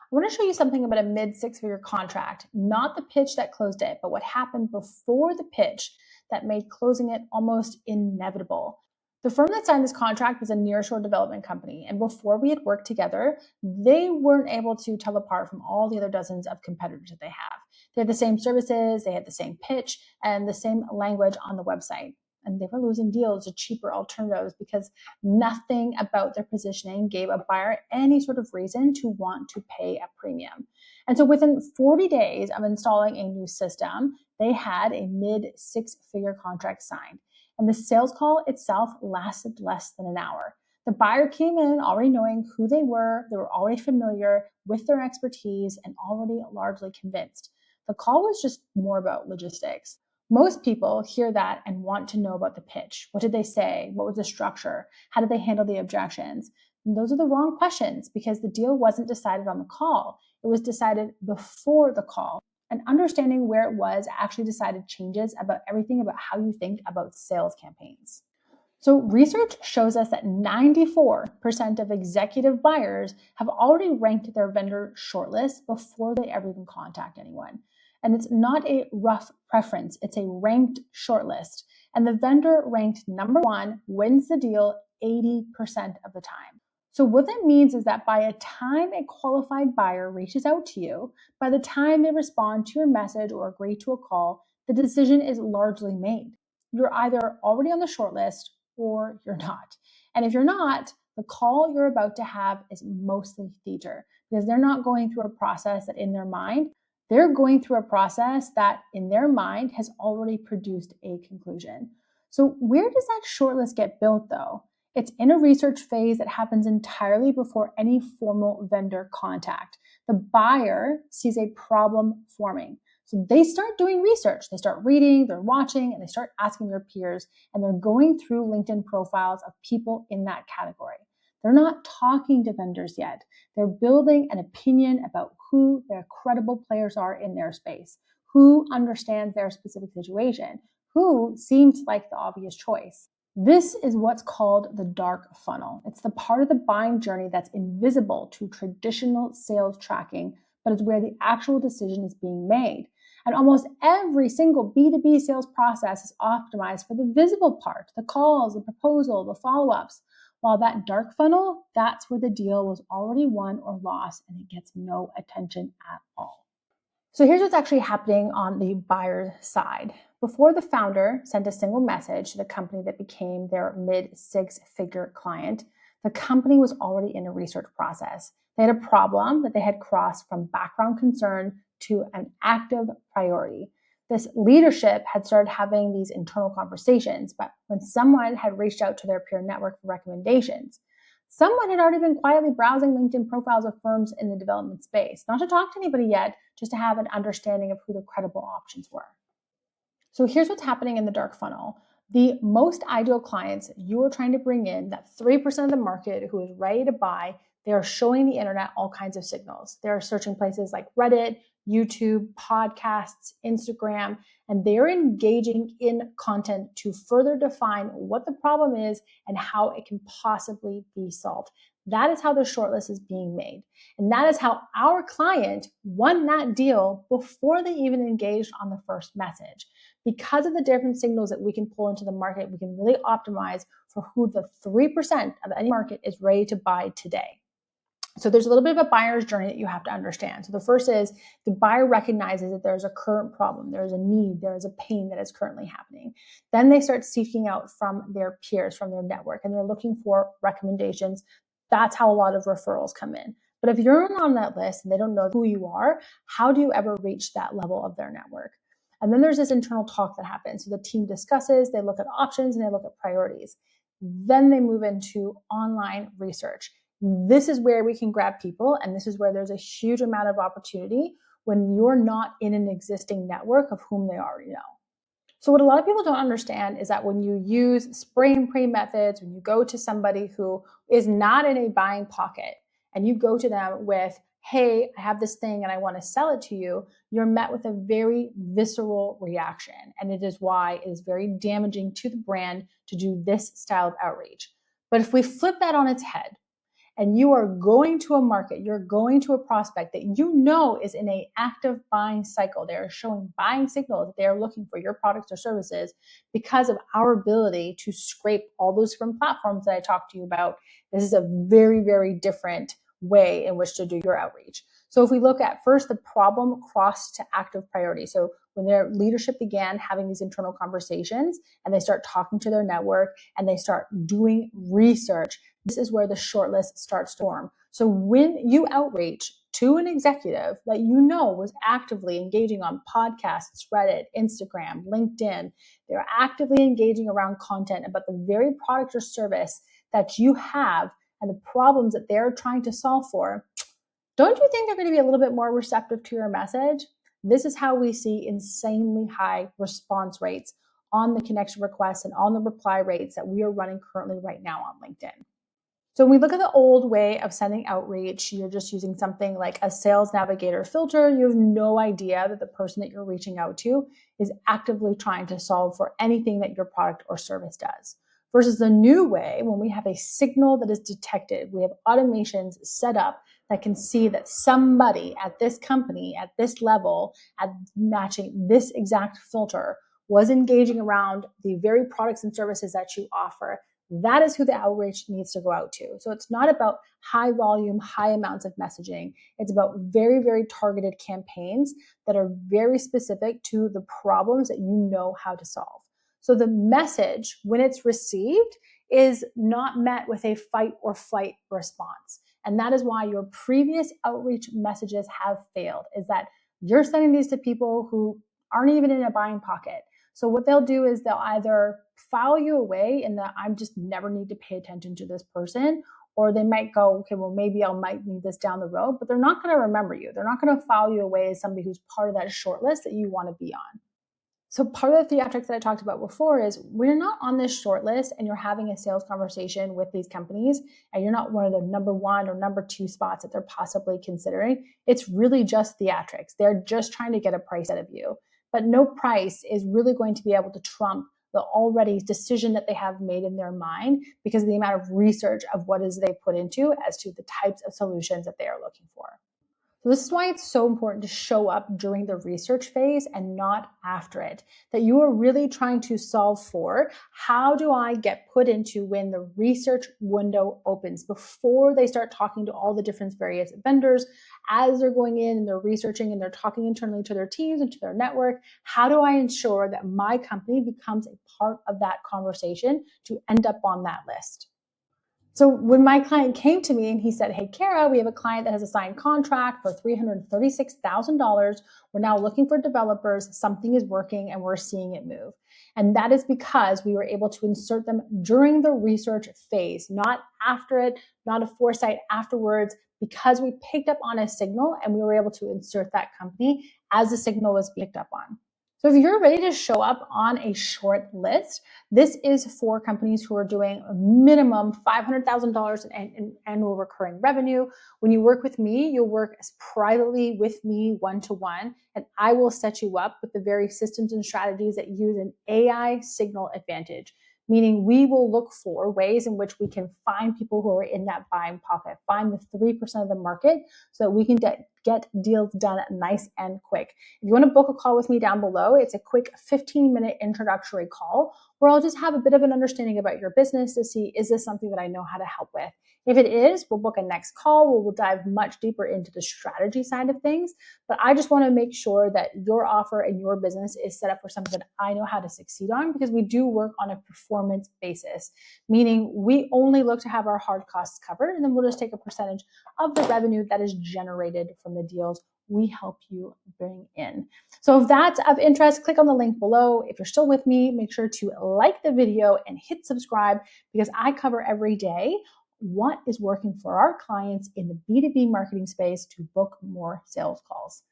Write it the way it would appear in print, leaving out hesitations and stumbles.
I want to show you something about a mid-six-figure contract, not the pitch that closed it, but what happened before the pitch that made closing it almost inevitable. The firm that signed this contract was a nearshore development company, and before we had worked together, they weren't able to tell apart from all the other dozens of competitors that they have. They had the same services, they had the same pitch, and the same language on the website. And they were losing deals to cheaper alternatives because nothing about their positioning gave a buyer any sort of reason to want to pay a premium. And so within 40 days of installing a new system, they had a mid-six-figure contract signed. And the sales call itself lasted less than an hour. The buyer came in already knowing who they were already familiar with their expertise, and already largely convinced. The call was just more about logistics. Most people hear that and want to know about the pitch. What did they say? What was the structure? How did they handle the objections? And those are the wrong questions, because the deal wasn't decided on the call. It was decided before the call. And understanding where it was actually decided changes about everything about how you think about sales campaigns. So research shows us that 94% of executive buyers have already ranked their vendor shortlist before they ever even contact anyone. And it's not a rough preference, it's a ranked shortlist. And the vendor ranked number one wins the deal 80% of the time. So what that means is that by the time a qualified buyer reaches out to you, by the time they respond to your message or agree to a call, the decision is largely made. You're either already on the shortlist or you're not. And if you're not, the call you're about to have is mostly theater, because they're not going through a process that in their mind, they're going through a process that in their mind has already produced a conclusion. So where does that shortlist get built though? It's in a research phase that happens entirely before any formal vendor contact. The buyer sees a problem forming. So they start doing research. They start reading, they're watching, and they start asking their peers, and they're going through LinkedIn profiles of people in that category. They're not talking to vendors yet. They're building an opinion about who their credible players are in their space, who understands their specific situation, who seems like the obvious choice. This is what's called the dark funnel. It's the part of the buying journey that's invisible to traditional sales tracking, but it's where the actual decision is being made. And almost every single B2B sales process is optimized for the visible part, the calls, the proposal, the follow-ups. While that dark funnel, that's where the deal was already won or lost, and it gets no attention at all. So here's what's actually happening on the buyer's side. Before the founder sent a single message to the company that became their mid-six-figure client, the company was already in a research process. They had a problem that they had crossed from background concern to an active priority. This leadership had started having these internal conversations, but when someone had reached out to their peer network for recommendations, someone had already been quietly browsing LinkedIn profiles of firms in the development space, not to talk to anybody yet, just to have an understanding of who the credible options were. So here's what's happening in the dark funnel. The most ideal clients you're trying to bring in, that 3% of the market who is ready to buy, they are showing the internet all kinds of signals. They're searching places like Reddit, YouTube, podcasts, Instagram, and they're engaging in content to further define what the problem is and how it can possibly be solved. That is how the shortlist is being made. And that is how our client won that deal before they even engaged on the first message. Because of the different signals that we can pull into the market, we can really optimize for who the 3% of any market is ready to buy today. So there's a little bit of a buyer's journey that you have to understand. So the first is the buyer recognizes that there's a current problem, there's a need, there is a pain that is currently happening. Then they start seeking out from their peers, from their network, and they're looking for recommendations. That's how a lot of referrals come in. But if you're not on that list and they don't know who you are, how do you ever reach that level of their network? And then there's this internal talk that happens. So the team discusses, they look at options, and they look at priorities. Then they move into online research. This is where we can grab people, and this is where there's a huge amount of opportunity when you're not in an existing network of whom they already know. So what a lot of people don't understand is that when you use spray and pray methods, when you go to somebody who is not in a buying pocket and you go to them with, hey, I have this thing and I want to sell it to you, you're met with a very visceral reaction. And it is why it is very damaging to the brand to do this style of outreach. But if we flip that on its head and you are going to a market, you're going to a prospect that you know is in an active buying cycle. They are showing buying signals that they are looking for your products or services because of our ability to scrape all those different platforms that I talked to you about. This is a very, very different way in which to do your outreach. So if we look at first the problem crossed to active priority. So when their leadership began having these internal conversations and they start talking to their network and they start doing research, this is where the shortlist starts to form. So when you outreach to an executive that you know was actively engaging on podcasts, Reddit, Instagram, LinkedIn, they're actively engaging around content about the very product or service that you have and the problems that they're trying to solve for, don't you think they're going to be a little bit more receptive to your message? This is how we see insanely high response rates on the connection requests and on the reply rates that we are running currently right now on LinkedIn. So when we look at the old way of sending outreach, you're just using something like a sales navigator filter. You have no idea that the person that you're reaching out to is actively trying to solve for anything that your product or service does. Versus the new way, when we have a signal that is detected, we have automations set up that can see that somebody at this company, at this level, at matching this exact filter, was engaging around the very products and services that you offer. That is who the outreach needs to go out to. So it's not about high volume, high amounts of messaging. It's about very, very targeted campaigns that are very specific to the problems that you know how to solve. So the message, when it's received, is not met with a fight or flight response. And that is why your previous outreach messages have failed, is that you're sending these to people who aren't even in a buying pocket. So what they'll do is they'll either file you away in that I just never need to pay attention to this person, or they might go, okay, well, maybe I might need this down the road, but they're not going to remember you. They're not going to file you away as somebody who's part of that short list that you want to be on. So part of the theatrics that I talked about before is when you're not on this short list and you're having a sales conversation with these companies and you're not one of the number one or number two spots that they're possibly considering, it's really just theatrics. They're just trying to get a price out of you. But no price is really going to be able to trump the already decision that they have made in their mind because of the amount of research of what is they put into as to the types of solutions that they are looking for. So this is why it's so important to show up during the research phase and not after it. That you are really trying to solve for, how do I get put into when the research window opens, before they start talking to all the different various vendors, as they're going in and they're researching and they're talking internally to their teams and to their network. How do I ensure that my company becomes a part of that conversation to end up on that list? So when my client came to me and he said, hey, Kara, we have a client that has a signed contract for $336,000. We're now looking for developers. Something is working and we're seeing it move. And that is because we were able to insert them during the research phase, not after it, not a foresight afterwards, because we picked up on a signal and we were able to insert that company as the signal was picked up on. So if you're ready to show up on a short list, this is for companies who are doing a minimum $500,000 in annual recurring revenue. When you work with me, you'll work privately with me one-to-one, and I will set you up with the very systems and strategies that use an AI signal advantage. Meaning we will look for ways in which we can find people who are in that buying pocket, find the 3% of the market so that we can get deals done nice and quick. If you want to book a call with me down below, it's a quick 15-minute introductory call where I'll just have a bit of an understanding about your business to see, is this something that I know how to help with? If it is, we'll book a next call where we'll dive much deeper into the strategy side of things. But I just want to make sure that your offer and your business is set up for something that I know how to succeed on, because we do work on a performance basis, meaning we only look to have our hard costs covered, and then we'll just take a percentage of the revenue that is generated from the deals we help you bring in. So if that's of interest, click on the link below. If you're still with me, make sure to like the video and hit subscribe, because I cover every day what is working for our clients in the B2B marketing space to book more sales calls.